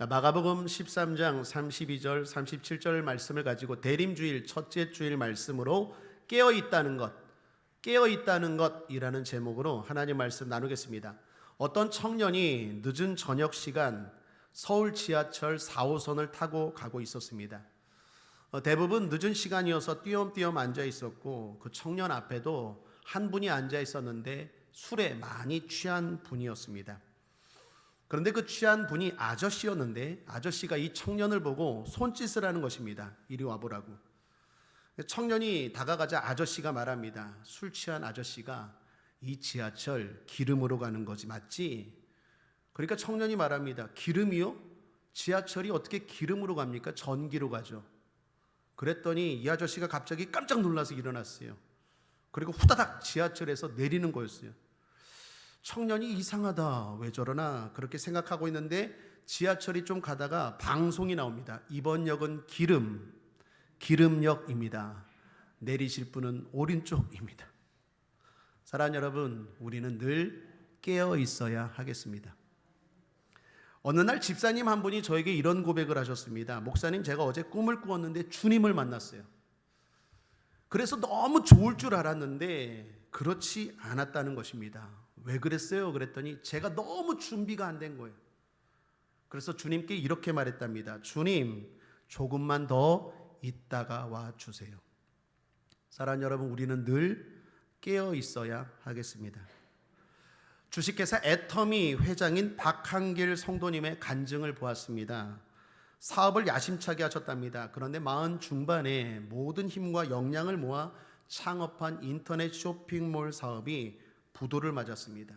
마가복음 13장 32절 37절 말씀을 가지고 대림주일 첫째 주일 말씀으로 깨어있다는 것이라는 제목으로 하나님 말씀 나누겠습니다. 어떤 청년이 늦은 저녁 시간 서울 지하철 4호선을 타고 가고 있었습니다. 대부분 늦은 시간이어서 띄엄띄엄 앉아 있었고 그 청년 앞에도 한 분이 앉아 있었는데 술에 많이 취한 분이었습니다. 그런데 그 취한 분이 아저씨였는데 아저씨가 이 청년을 보고 손짓을 하는 것입니다. 이리 와보라고. 청년이 다가가자 아저씨가 말합니다. 술 취한 아저씨가 이 지하철 기름으로 가는 거지 맞지? 그러니까 청년이 말합니다. 기름이요? 지하철이 어떻게 기름으로 갑니까? 전기로 가죠. 그랬더니 이 아저씨가 갑자기 깜짝 놀라서 일어났어요. 그리고 후다닥 지하철에서 내리는 거였어요. 청년이 이상하다, 왜 저러나 그렇게 생각하고 있는데 지하철이 좀 가다가 방송이 나옵니다. 이번 역은 기름역입니다. 내리실 분은 오른쪽입니다. 사랑하는 여러분, 우리는 늘 깨어 있어야 하겠습니다. 어느 날 집사님 한 분이 저에게 이런 고백을 하셨습니다. 목사님, 제가 어제 꿈을 꾸었는데 주님을 만났어요. 그래서 너무 좋을 줄 알았는데 그렇지 않았다는 것입니다. 왜 그랬어요? 그랬더니 제가 너무 준비가 안 된 거예요. 그래서 주님께 이렇게 말했답니다. 주님, 조금만 더 있다가 와 주세요. 사랑하는 여러분, 우리는 늘 깨어 있어야 하겠습니다. 주식회사 애터미 회장인 박한길 성도님의 간증을 보았습니다. 사업을 야심차게 하셨답니다. 그런데 40 중반에 모든 힘과 역량을 모아 창업한 인터넷 쇼핑몰 사업이 부도를 맞았습니다.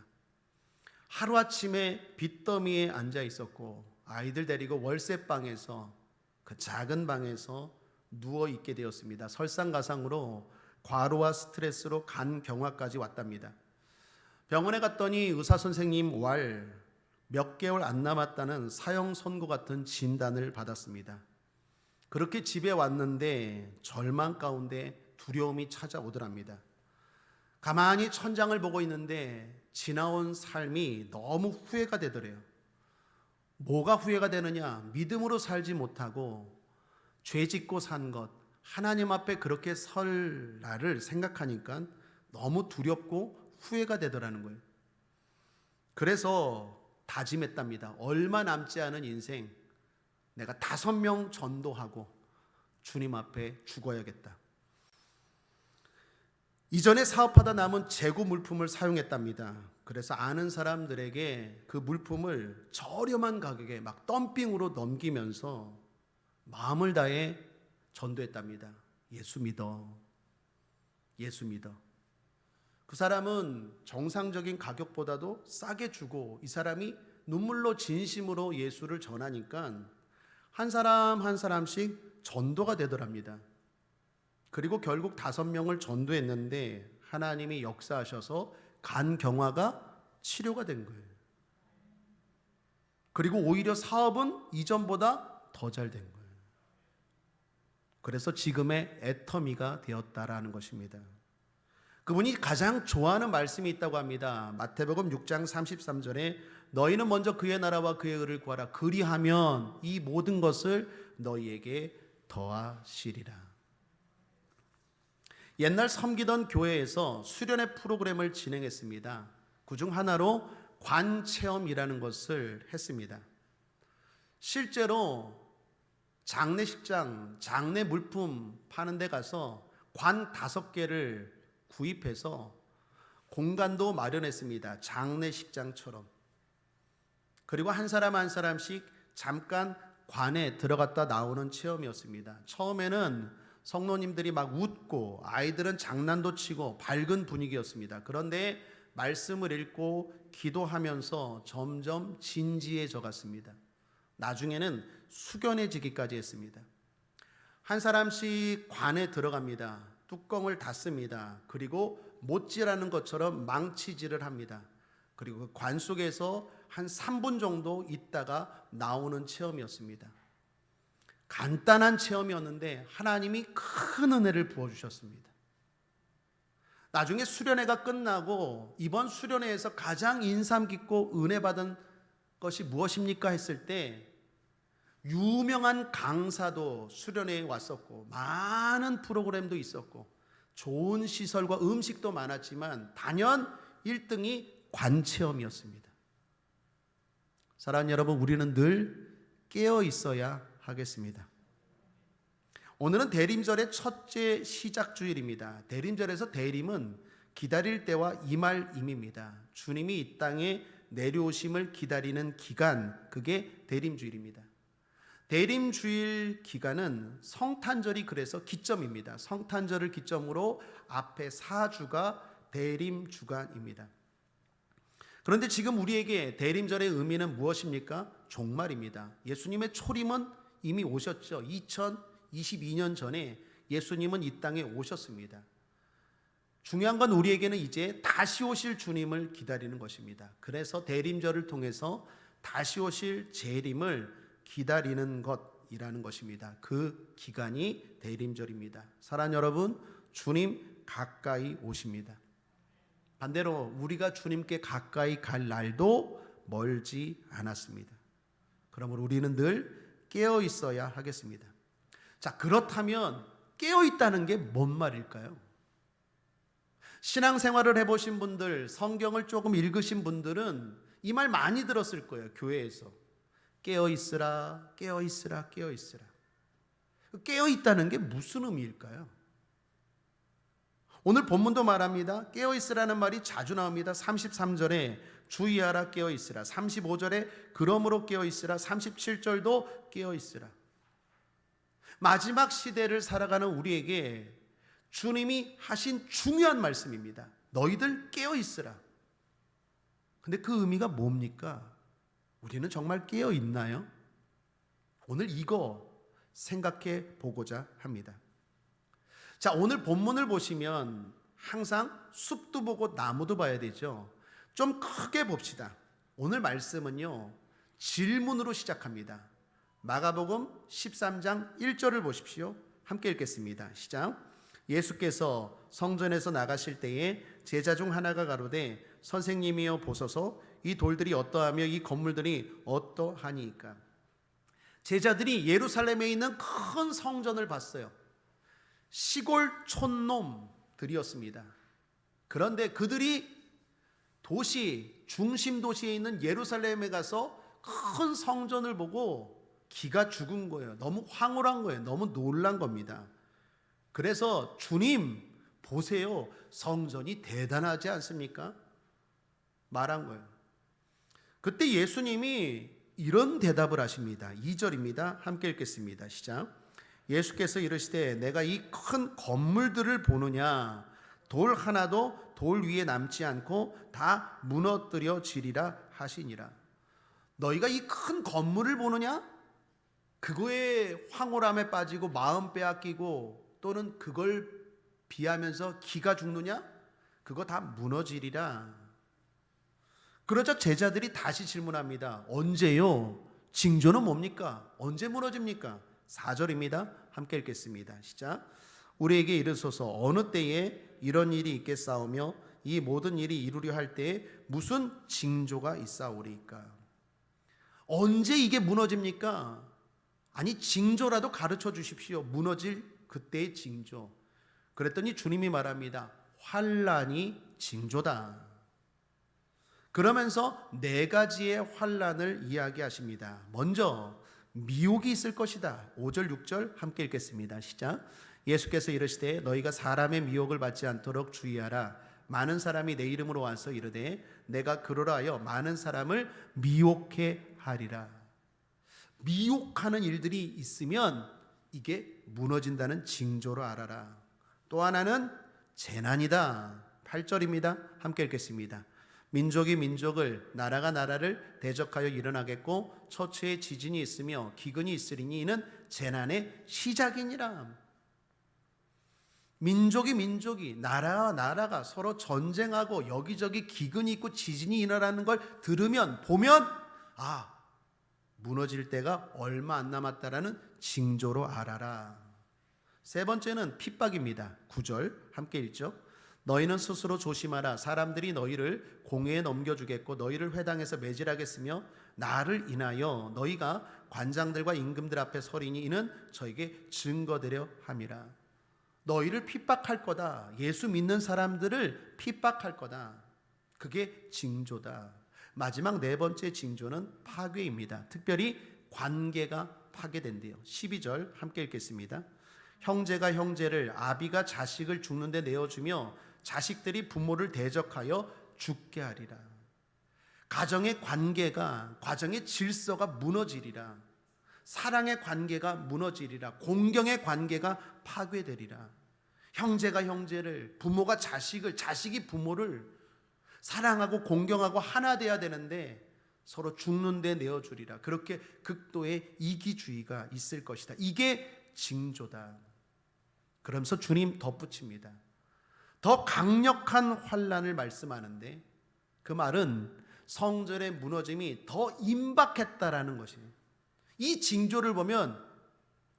하루아침에 빚더미에 앉아 있었고 아이들 데리고 월세방에서 그 작은 방에서 누워 있게 되었습니다. 설상가상으로 과로와 스트레스로 간경화까지 왔답니다. 병원에 갔더니 의사 선생님 몇 개월 안 남았다는 사형 선고 같은 진단을 받았습니다. 그렇게 집에 왔는데 절망 가운데 두려움이 찾아오더랍니다. 가만히 천장을 보고 있는데 지나온 삶이 너무 후회가 되더래요. 뭐가 후회가 되느냐? 믿음으로 살지 못하고 죄 짓고 산 것, 하나님 앞에 그렇게 설 날을 생각하니까 너무 두렵고 후회가 되더라는 거예요. 그래서 다짐했답니다. 얼마 남지 않은 인생 내가 5명 전도하고 주님 앞에 죽어야겠다. 이전에 사업하다 남은 재고 물품을 사용했답니다. 그래서 아는 사람들에게 그 물품을 저렴한 가격에 막 덤핑으로 넘기면서 마음을 다해 전도했답니다. 예수 믿어. 그 사람은 정상적인 가격보다도 싸게 주고 이 사람이 눈물로 진심으로 예수를 전하니까 한 사람 한 사람씩 전도가 되더랍니다. 그리고 결국 5명을 전도했는데 하나님이 역사하셔서 간경화가 치료가 된 거예요. 그리고 오히려 사업은 이전보다 더 잘 된 거예요. 그래서 지금의 애터미가 되었다라는 것입니다. 그분이 가장 좋아하는 말씀이 있다고 합니다. 마태복음 6장 33절에 너희는 먼저 그의 나라와 그의 의를 구하라. 그리하면 이 모든 것을 너희에게 더하시리라. 옛날 섬기던 교회에서 수련회 프로그램을 진행했습니다. 그중 하나로 관체험이라는 것을 했습니다. 실제로 장례식장, 장례 물품 파는 데 가서 관 5개를 구입해서 공간도 마련했습니다. 장례식장처럼. 그리고 한 사람 한 사람씩 잠깐 관에 들어갔다 나오는 체험이었습니다. 처음에는 성도님들이 막 웃고 아이들은 장난도 치고 밝은 분위기였습니다. 그런데 말씀을 읽고 기도하면서 점점 진지해져 갔습니다. 나중에는 숙연해지기까지 했습니다. 한 사람씩 관에 들어갑니다. 뚜껑을 닫습니다. 그리고 못질하는 것처럼 망치질을 합니다. 그리고 그 관 속에서 한 3분 정도 있다가 나오는 체험이었습니다. 간단한 체험이었는데 하나님이 큰 은혜를 부어주셨습니다. 나중에 수련회가 끝나고 이번 수련회에서 가장 인상 깊고 은혜 받은 것이 무엇입니까? 했을 때 유명한 강사도 수련회에 왔었고 많은 프로그램도 있었고 좋은 시설과 음식도 많았지만 단연 1등이 관체험이었습니다. 사랑하는 여러분, 우리는 늘 깨어 있어야 하겠습니다. 오늘은 대림절의 첫째 시작 주일입니다. 대림절에서 대림은 기다릴 때와 임할 임입니다. 주님이 이 땅에 내려오심을 기다리는 기간, 그게 대림주일입니다. 대림주일 기간은 성탄절이 그래서 기점입니다. 성탄절을 기점으로 앞에 4주가 대림주간입니다. 그런데 지금 우리에게 대림절의 의미는 무엇입니까? 종말입니다. 예수님의 초림은 이미 오셨죠. 2022년 전에 예수님은 이 땅에 오셨습니다. 중요한 건 우리에게는 이제 다시 오실 주님을 기다리는 것입니다. 그래서 대림절을 통해서 다시 오실 재림을 기다리는 것이라는 것입니다. 그 기간이 대림절입니다. 사랑하는 여러분, 주님 가까이 오십니다. 반대로 우리가 주님께 가까이 갈 날도 멀지 않았습니다. 그러므로 우리는 늘 깨어 있어야 하겠습니다. 자, 그렇다면 깨어 있다는 게 뭔 말일까요? 신앙생활을 해보신 분들, 성경을 조금 읽으신 분들은 이 말 많이 들었을 거예요. 교회에서 깨어 있으라, 깨어 있으라, 깨어 있으라. 깨어 있다는 게 무슨 의미일까요? 오늘 본문도 말합니다. 깨어 있으라는 말이 자주 나옵니다. 33절에 주의하라 깨어 있으라, 35절에 그러므로 깨어 있으라, 37절도 깨어 있으라. 마지막 시대를 살아가는 우리에게 주님이 하신 중요한 말씀입니다. 너희들 깨어 있으라. 근데 그 의미가 뭡니까? 우리는 정말 깨어 있나요? 오늘 이거 생각해 보고자 합니다. 자, 오늘 본문을 보시면 항상 숲도 보고 나무도 봐야 되죠. 좀 크게 봅시다. 오늘 말씀은요, 질문으로 시작합니다. 마가복음 13장 1절을 보십시오. 함께 읽겠습니다. 시작. 예수께서 성전에서 나가실 때에 제자 중 하나가 가로되 선생님이여 보소서 이 돌들이 어떠하며 이 건물들이 어떠하니까. 제자들이 예루살렘에 있는 큰 성전을 봤어요. 시골 촌놈들이었습니다. 그런데 그들이 도시, 중심 도시에 있는 예루살렘에 가서 큰 성전을 보고 기가 죽은 거예요. 너무 황홀한 거예요. 너무 놀란 겁니다. 그래서 주님 보세요. 성전이 대단하지 않습니까? 말한 거예요. 그때 예수님이 이런 대답을 하십니다. 2절입니다. 함께 읽겠습니다. 시작. 예수께서 이르시되 내가 이 큰 건물들을 보느냐 돌 하나도 돌 위에 남지 않고 다 무너뜨려지리라 하시니라. 너희가 이 큰 건물을 보느냐? 그거에 황홀함에 빠지고 마음 빼앗기고 또는 그걸 비하면서 기가 죽느냐? 그거 다 무너지리라. 그러자 제자들이 다시 질문합니다. 언제요? 징조는 뭡니까? 언제 무너집니까? 4절입니다. 함께 읽겠습니다. 시작. 우리에게 이르소서 어느 때에 이런 일이 있겠사오며 이 모든 일이 이루려 할 때에 무슨 징조가 있사오리까? 언제 이게 무너집니까? 아니 징조라도 가르쳐 주십시오. 무너질 그때의 징조. 그랬더니 주님이 말합니다. 환난이 징조다. 그러면서 네 가지의 환난을 이야기하십니다. 먼저 미혹이 있을 것이다. 5절 6절 함께 읽겠습니다. 시작. 예수께서 이르시되 너희가 사람의 미혹을 받지 않도록 주의하라. 많은 사람이 내 이름으로 와서 이르되 내가 그러라 하여 많은 사람을 미혹해 하리라. 미혹하는 일들이 있으면 이게 무너진다는 징조로 알아라. 또 하나는 재난이다. 8절입니다. 함께 읽겠습니다. 민족이 민족을 나라가 나라를 대적하여 일어나겠고 처처에 지진이 있으며 기근이 있으리니 이는 재난의 시작이니라. 민족이 나라와 나라가 서로 전쟁하고 여기저기 기근이 있고 지진이 일어나는 걸 들으면 보면 무너질 때가 얼마 안 남았다라는 징조로 알아라. 세 번째는 핍박입니다. 9절 함께 읽죠. 너희는 스스로 조심하라. 사람들이 너희를 공회에 넘겨주겠고 너희를 회당에서 매질하겠으며 나를 인하여 너희가 관장들과 임금들 앞에 서리니 이는 저에게 증거되려 함이라. 너희를 핍박할 거다. 예수 믿는 사람들을 핍박할 거다. 그게 징조다. 마지막 네 번째 징조는 파괴입니다. 특별히 관계가 파괴된대요. 12절 함께 읽겠습니다. 형제가 형제를, 아비가 자식을 죽는데 내어주며 자식들이 부모를 대적하여 죽게 하리라. 가정의 관계가, 가정의 질서가 무너지리라. 사랑의 관계가 무너지리라. 공경의 관계가 파괴되리라. 형제가 형제를, 부모가 자식을, 자식이 부모를 사랑하고 공경하고 하나 돼야 되는데 서로 죽는 데 내어주리라. 그렇게 극도의 이기주의가 있을 것이다. 이게 징조다. 그러면서 주님 덧붙입니다. 더 강력한 환난을 말씀하는데 그 말은 성전의 무너짐이 더 임박했다라는 것이에요. 이 징조를 보면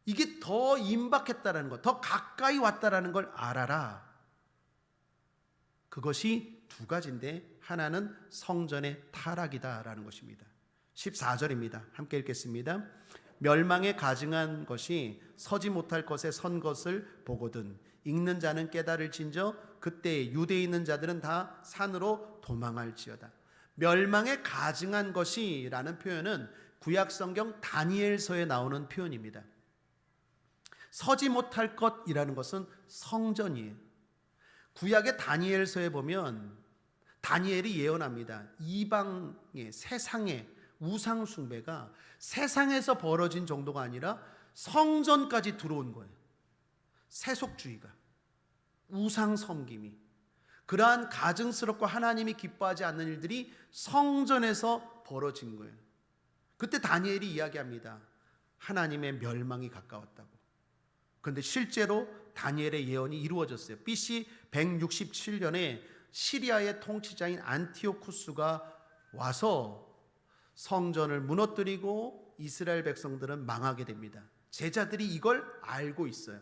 이게 더 임박했다라는 것, 더 가까이 왔다라는 걸 알아라. 그것이 두 가지인데 하나는 성전의 타락이다라는 것입니다. 14절입니다. 함께 읽겠습니다. 멸망에 가증한 것이 서지 못할 것에 선 것을 보거든 읽는 자는 깨달을진저 그때 유대에 있는 자들은 다 산으로 도망할지어다. 멸망에 가증한 것이라는 표현은 구약 성경 다니엘서에 나오는 표현입니다. 서지 못할 것이라는 것은 성전이에요. 구약의 다니엘서에 보면 다니엘이 예언합니다. 이방의 세상의 우상 숭배가 세상에서 벌어진 정도가 아니라 성전까지 들어온 거예요. 세속주의가, 우상 섬김이, 그러한 가증스럽고 하나님이 기뻐하지 않는 일들이 성전에서 벌어진 거예요. 그때 다니엘이 이야기합니다. 하나님의 멸망이 가까웠다고. 그런데 실제로 다니엘의 예언이 이루어졌어요. BC 167년에 시리아의 통치자인 안티오쿠스가 와서 성전을 무너뜨리고 이스라엘 백성들은 망하게 됩니다. 제자들이 이걸 알고 있어요.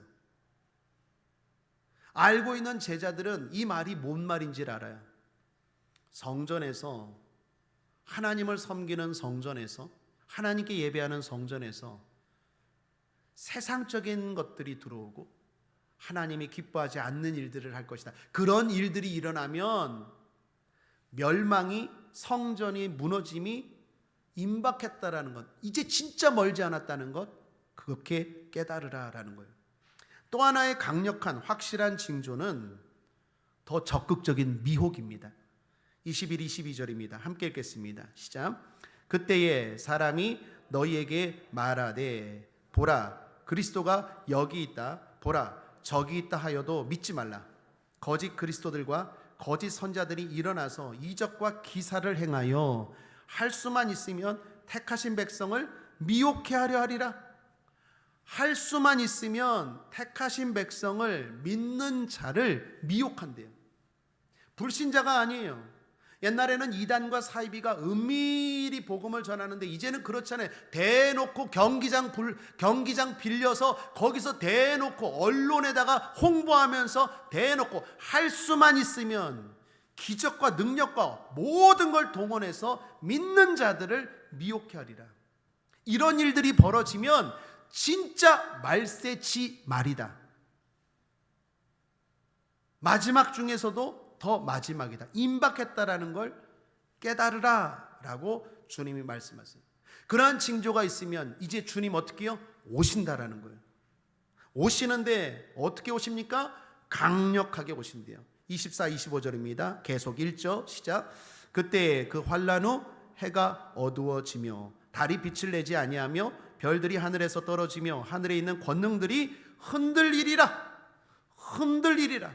알고 있는 제자들은 이 말이 뭔 말인지를 알아요. 성전에서, 하나님을 섬기는 성전에서, 하나님께 예배하는 성전에서 세상적인 것들이 들어오고 하나님이 기뻐하지 않는 일들을 할 것이다. 그런 일들이 일어나면 멸망이, 성전이 무너짐이 임박했다라는 것, 이제 진짜 멀지 않았다는 것, 그렇게 깨달으라라는 거예요. 또 하나의 강력한 확실한 징조는 더 적극적인 미혹입니다. 21, 22절입니다. 함께 읽겠습니다. 시작. 그때에 사람이 너희에게 말하되 보라 그리스도가 여기 있다, 보라 저기 있다 하여도 믿지 말라. 거짓 그리스도들과 거짓 선자들이 일어나서 이적과 기사를 행하여 할 수만 있으면 택하신 백성을 미혹해 하려 하리라. 할 수만 있으면 택하신 백성을, 믿는 자를 미혹한대요. 불신자가 아니에요. 옛날에는 이단과 사이비가 은밀히 복음을 전하는데 이제는 그렇지 않아요. 대놓고 경기장 빌려서 거기서 대놓고 언론에다가 홍보하면서 대놓고 할 수만 있으면 기적과 능력과 모든 걸 동원해서 믿는 자들을 미혹해 하리라. 이런 일들이 벌어지면 진짜 말세치 말이다. 마지막 중에서도 더 마지막이다. 임박했다라는 걸 깨달으라 라고 주님이 말씀하세요. 그러한 징조가 있으면 이제 주님 어떻게 해요? 오신다라는 거예요. 오시는데 어떻게 오십니까? 강력하게 오신대요. 24, 25절입니다. 계속 1절 시작. 그때 그 환난 후 해가 어두워지며 달이 빛을 내지 아니하며 별들이 하늘에서 떨어지며 하늘에 있는 권능들이 흔들리리라. 흔들리리라.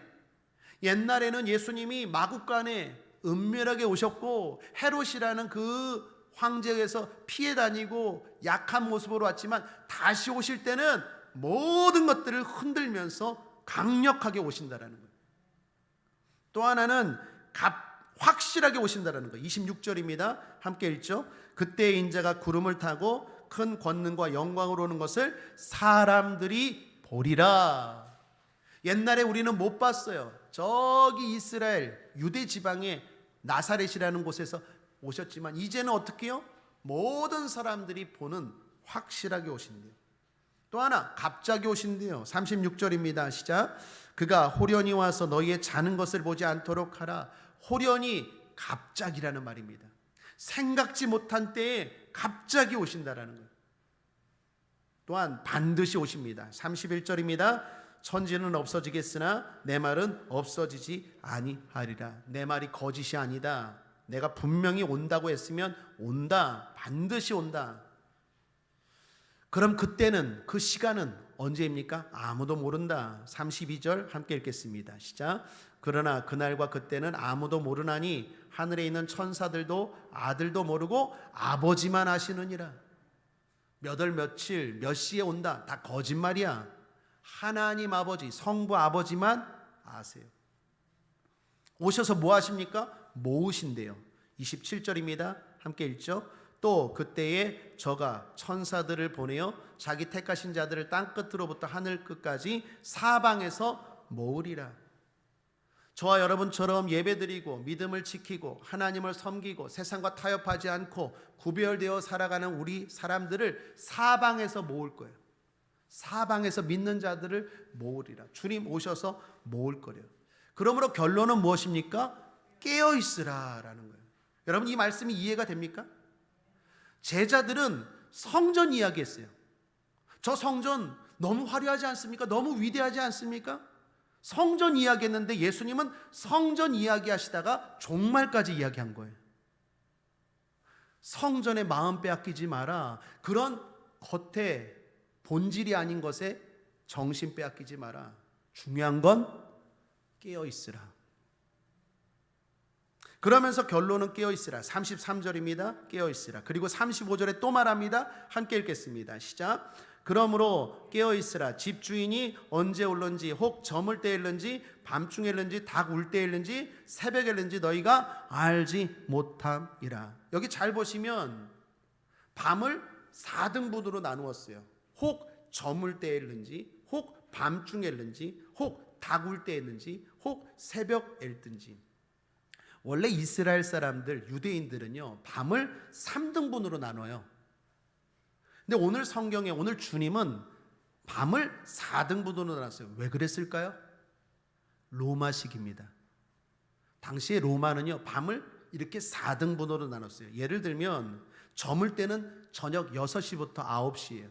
옛날에는 예수님이 마국간에 은밀하게 오셨고 헤롯이라는 그 황제에서 피해 다니고 약한 모습으로 왔지만 다시 오실 때는 모든 것들을 흔들면서 강력하게 오신다라는 거예요. 또 하나는 확실하게 오신다라는 거예요. 26절입니다. 함께 읽죠. 그때 인자가 구름을 타고 큰 권능과 영광으로 오는 것을 사람들이 보리라. 옛날에 우리는 못 봤어요. 저기 이스라엘 유대 지방의 나사렛이라는 곳에서 오셨지만 이제는 어떻게 해요? 모든 사람들이 보는 확실하게 오신대요. 또 하나 갑자기 오신대요. 36절입니다. 시작. 그가 호련히 와서 너희의 자는 것을 보지 않도록 하라. 호련히 갑자기라는 말입니다. 생각지 못한 때에 갑자기 오신다라는 거예요. 또한 반드시 오십니다. 31절입니다. 천지는 없어지겠으나 내 말은 없어지지 아니하리라. 내 말이 거짓이 아니다. 내가 분명히 온다고 했으면 온다. 반드시 온다. 그럼 그때는, 그 시간은 언제입니까? 아무도 모른다. 32절 함께 읽겠습니다. 시작. 그러나 그날과 그때는 아무도 모르나니 하늘에 있는 천사들도 아들도 모르고 아버지만 아시느니라. 몇 월 며칠 몇 시에 온다, 다 거짓말이야. 하나님 아버지, 성부 아버지만 아세요. 오셔서 뭐 하십니까? 모으신대요. 27절입니다. 함께 읽죠. 또 그때에 저가 천사들을 보내어 자기 택하신 자들을 땅끝으로부터 하늘 끝까지 사방에서 모으리라. 저와 여러분처럼 예배드리고 믿음을 지키고 하나님을 섬기고 세상과 타협하지 않고 구별되어 살아가는 우리 사람들을 사방에서 모을 거예요. 사방에서 믿는 자들을 모으리라. 주님 오셔서 모을 거래요. 그러므로 결론은 무엇입니까? 깨어 있으라라는 거예요. 여러분, 이 말씀이 이해가 됩니까? 제자들은 성전 이야기했어요. 저 성전 너무 화려하지 않습니까? 너무 위대하지 않습니까? 성전 이야기했는데 예수님은 성전 이야기하시다가 종말까지 이야기한 거예요. 성전에 마음 빼앗기지 마라. 그런 겉에 본질이 아닌 것에 정신 빼앗기지 마라. 중요한 건 깨어 있으라. 그러면서 결론은 깨어 있으라. 33절입니다. 깨어 있으라. 그리고 35절에 또 말합니다. 함께 읽겠습니다. 시작. 그러므로 깨어 있으라. 집주인이 언제 올는지, 혹 저물 때일는지, 밤중에 일는지, 닭 울 때일는지, 새벽에 일는지 너희가 알지 못함이라. 여기 잘 보시면 밤을 4등분으로 나누었어요. 혹 저물 때일는지, 혹 밤중에 일는지, 혹 닭 울 때일는지, 혹 새벽에 일든지. 원래 이스라엘 사람들, 유대인들은요, 밤을 3등분으로 나눠요. 근데 오늘 성경에, 오늘 주님은 밤을 4등분으로 나눴어요. 왜 그랬을까요? 로마식입니다. 당시에 로마는요, 밤을 이렇게 4등분으로 나눴어요. 예를 들면 저물 때는 저녁 6시부터 9시예요.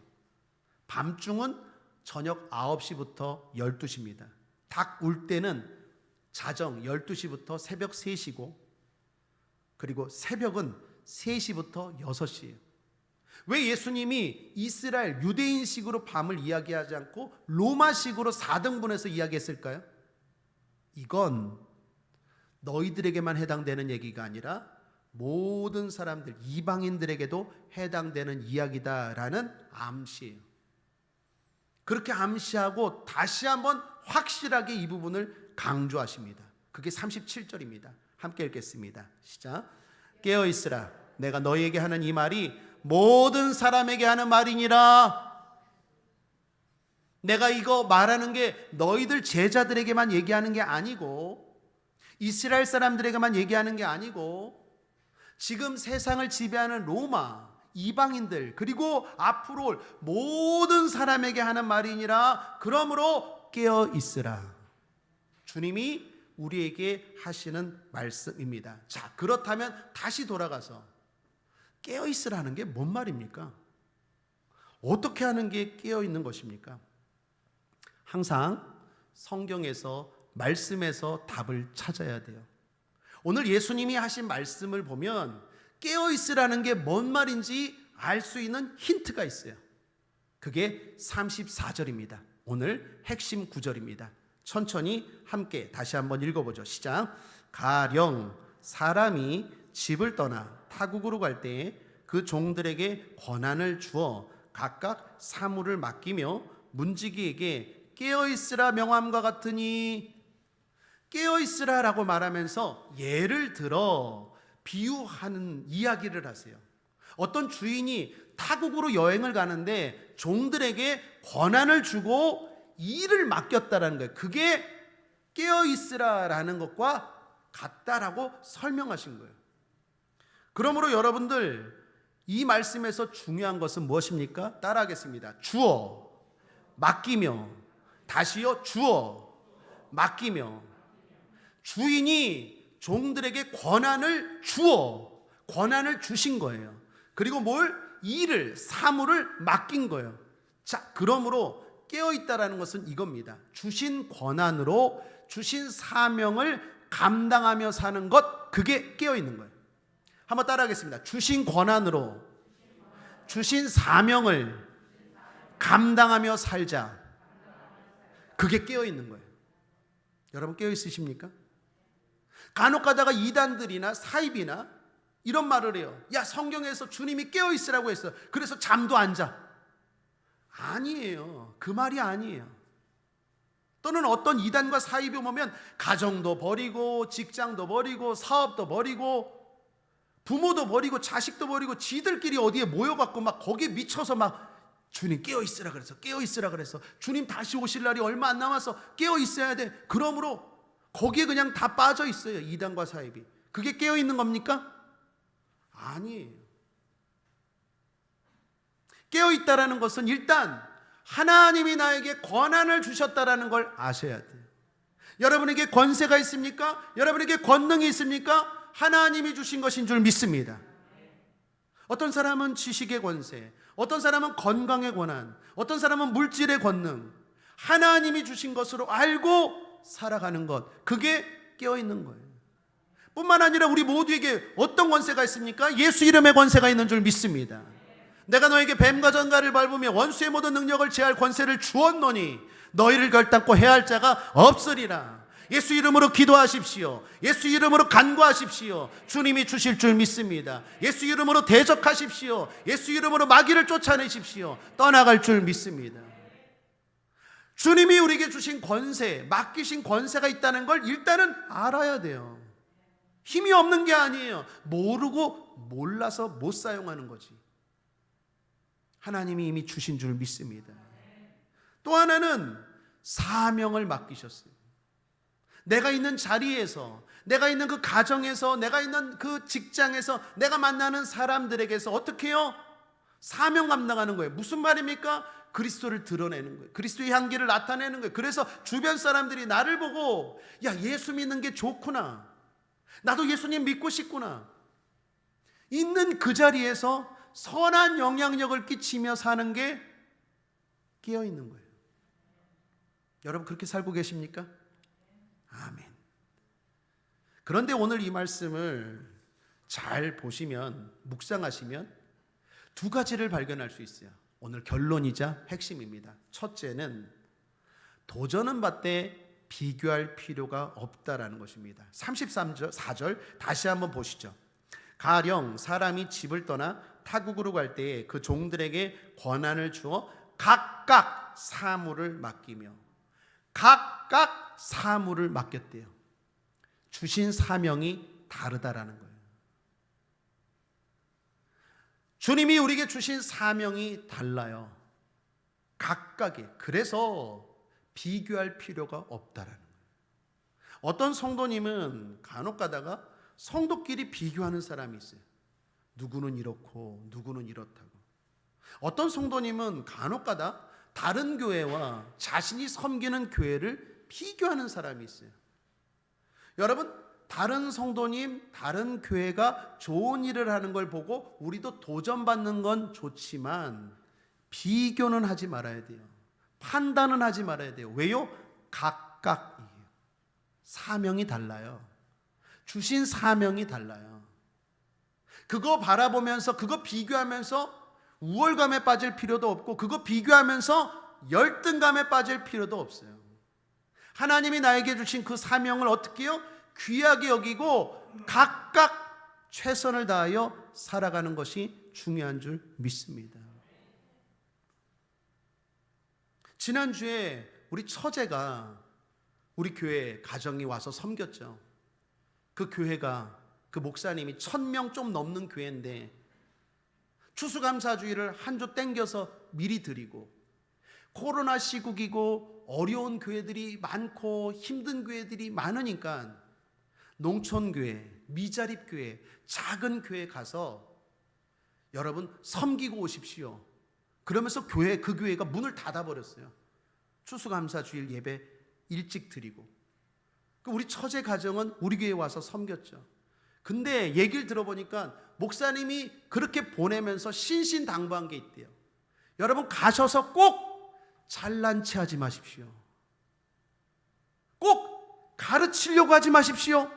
밤중은 저녁 9시부터 12시입니다. 닭 울 때는 자정 12시부터 새벽 3시고, 그리고 새벽은 3시부터 6시예요. 왜 예수님이 이스라엘 유대인식으로 밤을 이야기하지 않고 로마식으로 4등분해서 이야기했을까요? 이건 너희들에게만 해당되는 얘기가 아니라 모든 사람들, 이방인들에게도 해당되는 이야기다라는 암시예요. 그렇게 암시하고 다시 한번 확실하게 이 부분을 강조하십니다. 그게 37절입니다. 함께 읽겠습니다. 시작. 깨어 있으라. 내가 너희에게 하는 이 말이 모든 사람에게 하는 말이니라. 내가 이거 말하는 게 너희들 제자들에게만 얘기하는 게 아니고, 이스라엘 사람들에게만 얘기하는 게 아니고, 지금 세상을 지배하는 로마, 이방인들, 그리고 앞으로 올 모든 사람에게 하는 말이니라. 그러므로 깨어 있으라. 주님이 우리에게 하시는 말씀입니다. 자, 그렇다면 다시 돌아가서 깨어 있으라는 게 뭔 말입니까? 어떻게 하는 게 깨어 있는 것입니까? 항상 성경에서, 말씀에서 답을 찾아야 돼요. 오늘 예수님이 하신 말씀을 보면 깨어 있으라는 게 뭔 말인지 알 수 있는 힌트가 있어요. 그게 34절입니다. 오늘 핵심 구절입니다. 천천히 함께 다시 한번 읽어보죠. 시작. 가령 사람이 집을 떠나 타국으로 갈 때에 그 종들에게 권한을 주어 각각 사물을 맡기며 문지기에게 깨어있으라 명함과 같으니, 깨어있으라 라고 말하면서 예를 들어 비유하는 이야기를 하세요. 어떤 주인이 타국으로 여행을 가는데 종들에게 권한을 주고 일을 맡겼다라는 거예요. 그게 깨어있으라라는 것과 같다라고 설명하신 거예요. 그러므로 여러분들, 이 말씀에서 중요한 것은 무엇입니까? 따라하겠습니다. 주어, 맡기며. 다시요. 주어, 맡기며. 주인이 종들에게 권한을 주어, 권한을 주신 거예요. 그리고 뭘? 일을, 사물을 맡긴 거예요. 자, 그러므로 깨어있다라는 것은 이겁니다. 주신 권한으로 주신 사명을 감당하며 사는 것, 그게 깨어있는 거예요. 한번 따라하겠습니다. 주신 권한으로 주신 사명을 감당하며 살자. 그게 깨어있는 거예요. 여러분 깨어있으십니까? 간혹 가다가 이단들이나 사입이나 이런 말을 해요. 야, 성경에서 주님이 깨어있으라고 했어. 그래서 잠도 안 자. 아니에요. 그 말이 아니에요. 또는 어떤 이단과 사입이 오면 가정도 버리고 직장도 버리고 사업도 버리고 부모도 버리고 자식도 버리고 지들끼리 어디에 모여갖고 막 거기에 미쳐서 막 주님 깨어있으라 그래서 깨어있으라 그래서 주님 다시 오실 날이 얼마 안 남아서 깨어있어야 돼. 그러므로 거기에 그냥 다 빠져 있어요. 이단과 사입이. 그게 깨어있는 겁니까? 아니에요. 깨어있다라는 것은 일단 하나님이 나에게 권한을 주셨다라는 걸 아셔야 돼요. 여러분에게 권세가 있습니까? 여러분에게 권능이 있습니까? 하나님이 주신 것인 줄 믿습니다. 어떤 사람은 지식의 권세, 어떤 사람은 건강의 권한, 어떤 사람은 물질의 권능, 하나님이 주신 것으로 알고 살아가는 것, 그게 깨어있는 거예요. 뿐만 아니라 우리 모두에게 어떤 권세가 있습니까? 예수 이름의 권세가 있는 줄 믿습니다. 내가 너에게 뱀과 전갈을 밟으며 원수의 모든 능력을 제할 권세를 주었노니 너희를 결단코 해할 자가 없으리라. 예수 이름으로 기도하십시오. 예수 이름으로 간구하십시오. 주님이 주실 줄 믿습니다. 예수 이름으로 대적하십시오. 예수 이름으로 마귀를 쫓아내십시오. 떠나갈 줄 믿습니다. 주님이 우리에게 주신 권세, 맡기신 권세가 있다는 걸 일단은 알아야 돼요. 힘이 없는 게 아니에요. 모르고 몰라서 못 사용하는 거지. 하나님이 이미 주신 줄 믿습니다. 또 하나는 사명을 맡기셨어요. 내가 있는 자리에서, 내가 있는 그 가정에서, 내가 있는 그 직장에서, 내가 만나는 사람들에게서 어떻게 해요? 사명 감당하는 거예요. 무슨 말입니까? 그리스도를 드러내는 거예요. 그리스도의 향기를 나타내는 거예요. 그래서 주변 사람들이 나를 보고 야, 예수 믿는 게 좋구나. 나도 예수님 믿고 싶구나. 있는 그 자리에서 선한 영향력을 끼치며 사는 게 깨어있는 거예요. 여러분 그렇게 살고 계십니까? 아멘. 그런데 오늘 이 말씀을 잘 보시면, 묵상하시면 두 가지를 발견할 수 있어요. 오늘 결론이자 핵심입니다. 첫째는 도전은 받되 비교할 필요가 없다라는 것입니다. 33절 다시 한번 보시죠. 가령 사람이 집을 떠나 타국으로 갈 때에 그 종들에게 권한을 주어 각각 사물을 맡기며, 각각 사물을 맡겼대요. 주신 사명이 다르다라는 거예요. 주님이 우리에게 주신 사명이 달라요. 각각의. 그래서 비교할 필요가 없다라는 거예요. 어떤 성도님은 간혹 가다가 성도끼리 비교하는 사람이 있어요. 누구는 이렇고 누구는 이렇다고. 어떤 성도님은 간혹 가다 다른 교회와 자신이 섬기는 교회를 비교하는 사람이 있어요. 여러분, 다른 성도님, 다른 교회가 좋은 일을 하는 걸 보고 우리도 도전받는 건 좋지만 비교는 하지 말아야 돼요. 판단은 하지 말아야 돼요. 왜요? 각각이에요. 사명이 달라요. 주신 사명이 달라요. 그거 바라보면서, 그거 비교하면서 우월감에 빠질 필요도 없고, 그거 비교하면서 열등감에 빠질 필요도 없어요. 하나님이 나에게 주신 그 사명을 어떻게 해요? 귀하게 여기고 각각 최선을 다하여 살아가는 것이 중요한 줄 믿습니다. 지난주에 우리 처제가 우리 교회 가정이 와서 섬겼죠. 그 교회가, 그 목사님이 1000명 좀 넘는 교회인데 추수감사주의를 한 주 땡겨서 미리 드리고, 코로나 시국이고 어려운 교회들이 많고 힘든 교회들이 많으니까 농촌교회, 미자립교회, 작은 교회 가서 여러분 섬기고 오십시오. 그러면서 그 교회가 문을 닫아버렸어요. 추수감사 주일 예배 일찍 드리고. 우리 처제 가정은 우리 교회에 와서 섬겼죠. 근데 얘기를 들어보니까 목사님이 그렇게 보내면서 신신당부한 게 있대요. 여러분 가셔서 꼭 잘난 체 하지 마십시오. 꼭 가르치려고 하지 마십시오.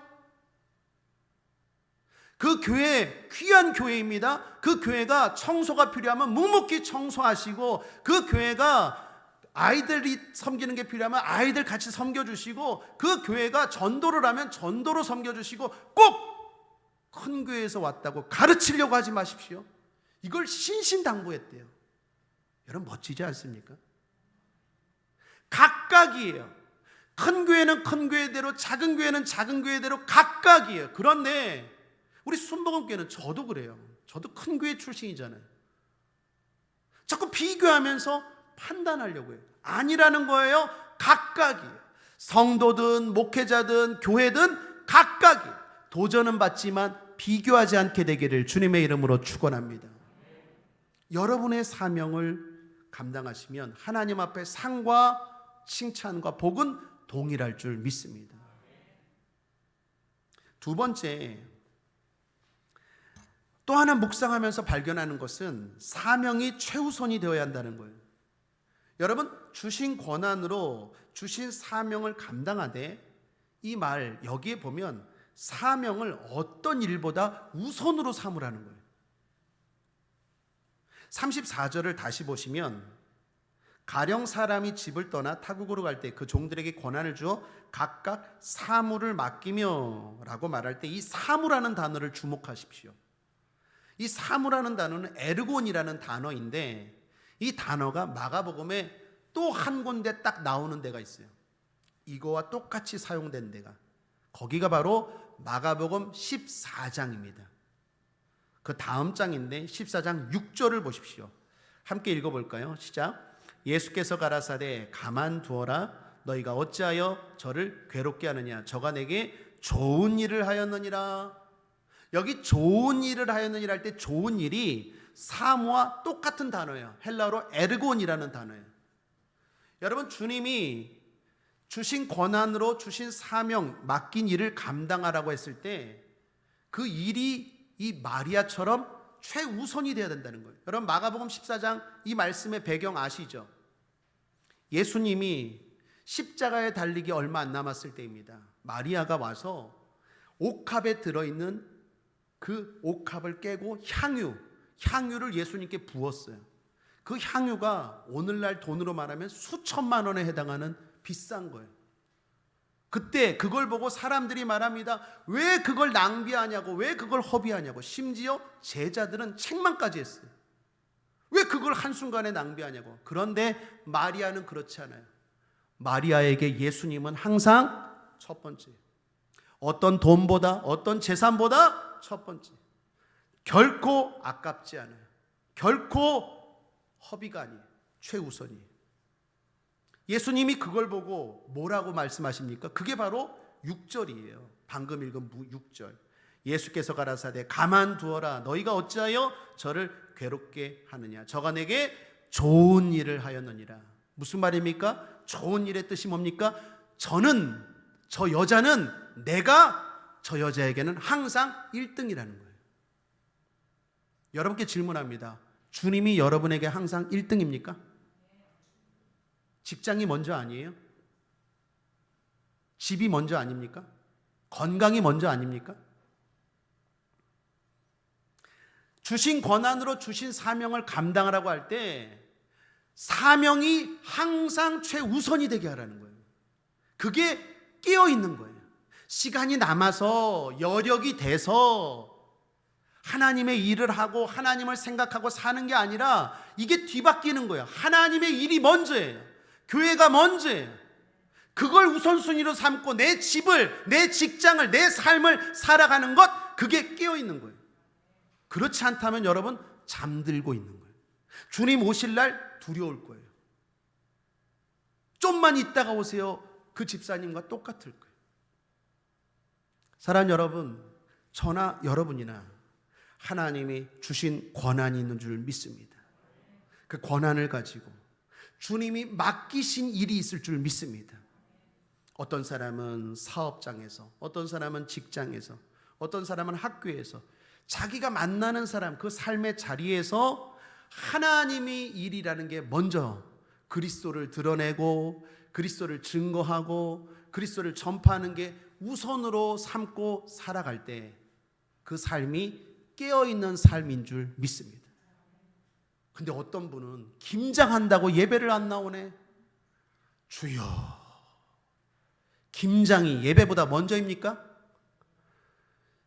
그 교회 귀한 교회입니다. 그 교회가 청소가 필요하면 묵묵히 청소하시고, 그 교회가 아이들이 섬기는 게 필요하면 아이들 같이 섬겨주시고, 그 교회가 전도를 하면 전도로 섬겨주시고, 꼭 큰 교회에서 왔다고 가르치려고 하지 마십시오. 이걸 신신당부했대요. 여러분 멋지지 않습니까? 각각이에요. 큰 교회는 큰 교회대로, 작은 교회는 작은 교회대로 각각이에요. 그런데 우리 순복음교회는 저도 그래요. 저도 큰 교회 출신이잖아요. 자꾸 비교하면서 판단하려고 해요. 아니라는 거예요. 각각이에요. 성도든 목회자든 교회든 각각이에요. 도전은 받지만 비교하지 않게 되기를 주님의 이름으로 축원합니다. 여러분의 사명을 감당하시면 하나님 앞에 상과 칭찬과 복은 동일할 줄 믿습니다. 두 번째, 또 하나 묵상하면서 발견하는 것은 사명이 최우선이 되어야 한다는 거예요. 여러분 주신 권한으로 주신 사명을 감당하되, 이 말 여기에 보면 사명을 어떤 일보다 우선으로 삼으라는 거예요. 34절을 다시 보시면, 가령 사람이 집을 떠나 타국으로 갈 때 그 종들에게 권한을 주어 각각 사무를 맡기며 라고 말할 때, 이 사무라는 단어를 주목하십시오. 이 사무라는 단어는 에르곤이라는 단어인데, 이 단어가 마가복음에 또 한 군데 딱 나오는 데가 있어요. 이거와 똑같이 사용된 데가, 거기가 바로 마가복음 14장입니다. 그 다음 장인데 14장 6절을 보십시오. 함께 읽어볼까요? 시작. 예수께서 가라사대 가만두어라. 너희가 어찌하여 저를 괴롭게 하느냐. 저가 내게 좋은 일을 하였느니라. 여기 좋은 일을 하였느니라 할 때 좋은 일이 사무와 똑같은 단어예요. 헬라어로 에르곤이라는 단어예요. 여러분 주님이 주신 권한으로 주신 사명, 맡긴 일을 감당하라고 했을 때 그 일이 이 마리아처럼 최우선이 되어야 된다는 거예요. 여러분 마가복음 14장 이 말씀의 배경 아시죠? 예수님이 십자가에 달리기 얼마 안 남았을 때입니다. 마리아가 와서 옥합에 들어있는 그 옥합을 깨고 향유를 예수님께 부었어요. 그 향유가 오늘날 돈으로 말하면 수천만 원에 해당하는 비싼 거예요. 그때 그걸 보고 사람들이 말합니다. 왜 그걸 낭비하냐고, 왜 그걸 허비하냐고. 심지어 제자들은 책망까지 했어요. 왜 그걸 한순간에 낭비하냐고. 그런데 마리아는 그렇지 않아요. 마리아에게 예수님은 항상 첫 번째, 어떤 돈보다 어떤 재산보다 첫 번째, 결코 아깝지 않아요. 결코 허비가 아니에요. 최우선이에요. 예수님이 그걸 보고 뭐라고 말씀하십니까? 그게 바로 6절이에요. 방금 읽은 6절. 예수께서 가라사대 가만두어라. 너희가 어찌하여 저를 괴롭게 하느냐. 저가 내게 좋은 일을 하였느니라. 무슨 말입니까? 좋은 일의 뜻이 뭡니까? 저 여자는 내가 저 여자에게는 항상 1등이라는 거예요. 여러분께 질문합니다. 주님이 여러분에게 항상 1등입니까? 직장이 먼저 아니에요? 집이 먼저 아닙니까? 건강이 먼저 아닙니까? 주신 권한으로 주신 사명을 감당하라고 할 때 사명이 항상 최우선이 되게 하라는 거예요. 그게 깨어 있는 거예요. 시간이 남아서 여력이 돼서 하나님의 일을 하고 하나님을 생각하고 사는 게 아니라 이게 뒤바뀌는 거예요. 하나님의 일이 먼저예요. 교회가 먼저예요. 그걸 우선순위로 삼고 내 집을, 내 직장을, 내 삶을 살아가는 것, 그게 깨어 있는 거예요. 그렇지 않다면 여러분 잠들고 있는 거예요. 주님 오실 날 두려울 거예요. 좀만 있다가 오세요. 그 집사님과 똑같을 거예요. 사랑하는 여러분, 저나 여러분이나 하나님이 주신 권한이 있는 줄 믿습니다. 그 권한을 가지고 주님이 맡기신 일이 있을 줄 믿습니다. 어떤 사람은 사업장에서, 어떤 사람은 직장에서, 어떤 사람은 학교에서, 자기가 만나는 사람 그 삶의 자리에서 하나님이 일이라는 게 먼저 그리스도를 드러내고 그리스도를 증거하고 그리스도를 전파하는 게 우선으로 삼고 살아갈 때 그 삶이 깨어있는 삶인 줄 믿습니다. 근데 어떤 분은 김장한다고 예배를 안 나오네. 주여, 김장이 예배보다 먼저입니까?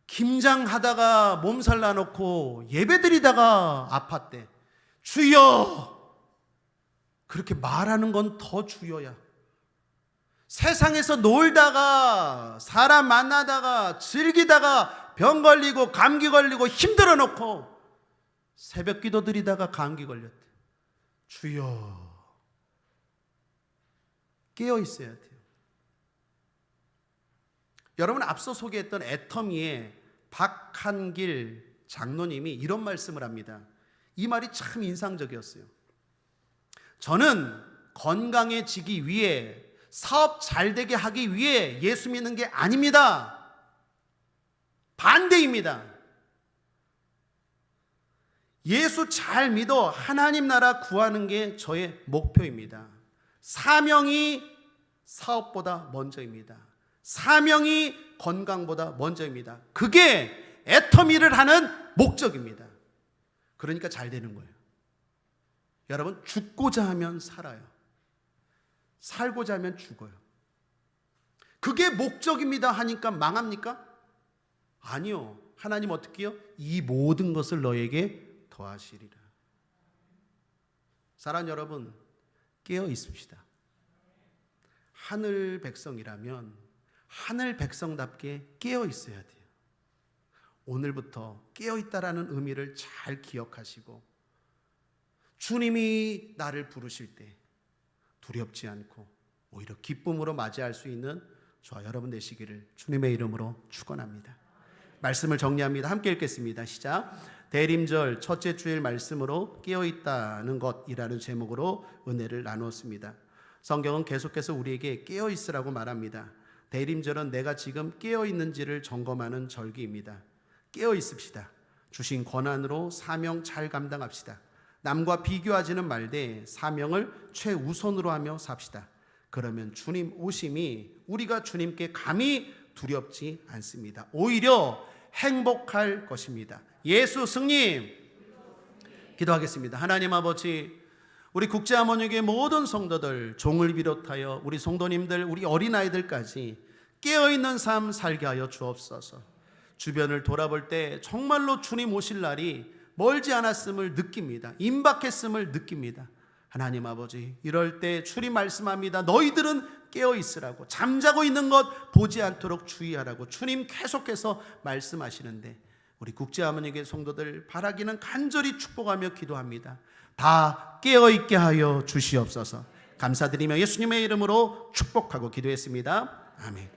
김장하다가 몸살 나놓고 예배드리다가 아팠대. 주여, 그렇게 말하는 건 더 주여야. 세상에서 놀다가 사람 만나다가 즐기다가 병 걸리고 감기 걸리고 힘들어 놓고 새벽 기도 드리다가 감기 걸렸대. 주여, 깨어 있어야 돼요. 여러분, 앞서 소개했던 애터미의 박한길 장로님이 이런 말씀을 합니다. 이 말이 참 인상적이었어요. 저는 건강해지기 위해, 사업 잘 되게 하기 위해 예수 믿는 게 아닙니다. 반대입니다. 예수 잘 믿어 하나님 나라 구하는 게 저의 목표입니다. 사명이 사업보다 먼저입니다. 사명이 건강보다 먼저입니다. 그게 애터미를 하는 목적입니다. 그러니까 잘 되는 거예요. 여러분, 죽고자 하면 살아요. 살고자 하면 죽어요. 그게 목적입니다 하니까 망합니까? 아니요. 하나님 어떻게 해요? 이 모든 것을 너에게 더하시리라. 사랑하는 여러분, 깨어 있읍시다. 하늘 백성이라면 하늘 백성답게 깨어 있어야 돼요. 오늘부터 깨어 있다라는 의미를 잘 기억하시고 주님이 나를 부르실 때 두렵지 않고 오히려 기쁨으로 맞이할 수 있는 저와 여러분 되시기를 주님의 이름으로 축원합니다. 말씀을 정리합니다. 함께 읽겠습니다. 시작. 대림절 첫째 주일 말씀으로 깨어있다는 것이라는 제목으로 은혜를 나누었습니다. 성경은 계속해서 우리에게 깨어있으라고 말합니다. 대림절은 내가 지금 깨어있는지를 점검하는 절기입니다. 깨어있읍시다. 주신 권한으로 사명 잘 감당합시다. 남과 비교하지는 말되 사명을 최우선으로 하며 삽시다. 그러면 주님 오심이 우리가 주님께 감히 두렵지 않습니다. 오히려 행복할 것입니다. 예수 승님. 기도하겠습니다. 하나님 아버지, 우리 국제하모니교회 모든 성도들, 종을 비롯하여 우리 성도님들, 우리 어린아이들까지 깨어있는 삶 살게 하여 주옵소서. 주변을 돌아볼 때 정말로 주님 오실 날이 멀지 않았음을 느낍니다. 임박했음을 느낍니다. 하나님 아버지, 이럴 때 주님 말씀합니다. 너희들은 깨어있으라고, 잠자고 있는 것 보지 않도록 주의하라고 주님 계속해서 말씀하시는데 우리 국제하모니교회 성도들 바라기는 간절히 축복하며 기도합니다. 다 깨어있게 하여 주시옵소서. 감사드리며 예수님의 이름으로 축복하고 기도했습니다. 아멘.